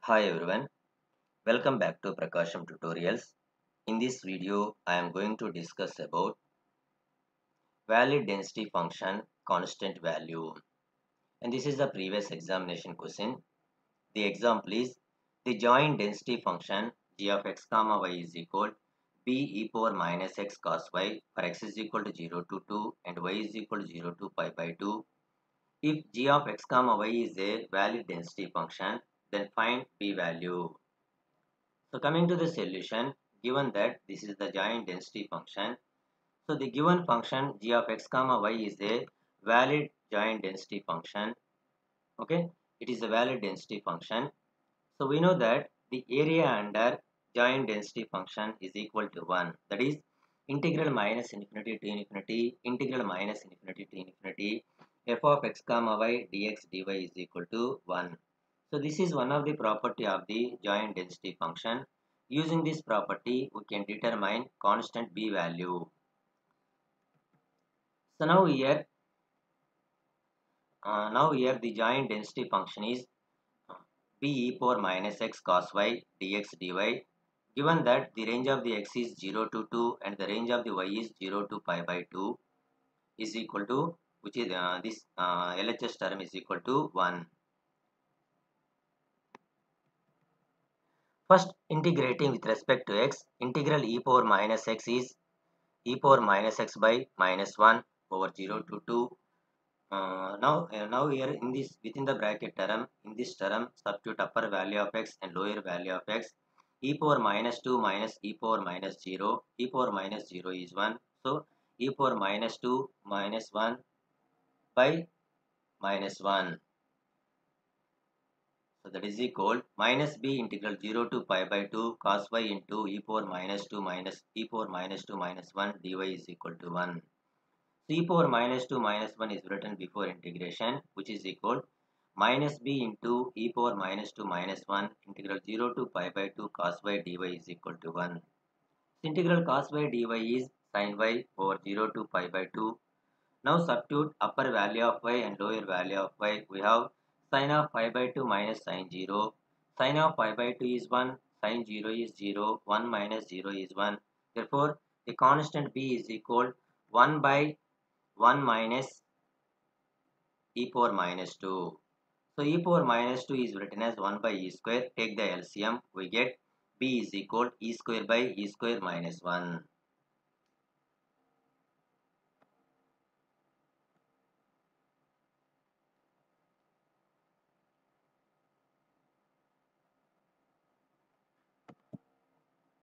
Hi everyone, welcome back to PRAKASAM tutorials. In this video, I am going to discuss about valid density function constant value. And this is the previous examination question. The example is the joint density function g of x comma y is equal b e power minus x cos y for x is equal to 0 to 2 and y is equal to 0 to pi by 2. If g of x comma y is a valid density function, then find p value. So coming to the solution, given that this is the joint density function, so the given function g of x comma y is a valid joint density function. Okay, it is a valid density function. So we know that the area under joint density function is equal to 1. That is integral minus infinity to infinity, integral minus infinity to infinity, f of x comma y dx dy is equal to 1. So this is one of the property of the joint density function. Using this property, we can determine constant b value. So now here the joint density function is b e power minus x cos y dx dy. Given that the range of the x is 0 to 2 and the range of the y is 0 to pi by 2 is equal to, which is this LHS term is equal to 1. First, integrating with respect to x, integral e power minus x is e power minus x by minus 1 over 0 to 2. Now here in this within the bracket term, in this term substitute upper value of x and lower value of x. E power minus 2 minus e power minus 0. E power minus 0 is 1. So e power minus 2 minus 1 by minus 1. So that is equal minus b integral 0 to pi by 2 cos y into e power minus 2 minus e power minus 2 minus 1 dy is equal to 1. So e power minus 2 minus 1 is written before integration, which is equal minus b into e power minus 2 minus 1 integral 0 to pi by 2 cos y dy is equal to 1. So integral cos y dy is sin y over 0 to pi by 2. Now substitute upper value of y and lower value of y. We have sin of pi by 2 minus sin 0. Sin of pi by 2 is 1, sin 0 is 0, 1 minus 0 is 1. Therefore, the constant b is equal 1 by 1 minus e power minus 2. So e power minus 2 is written as 1 by e square. Take the LCM. We get b is equal e square by e square minus 1.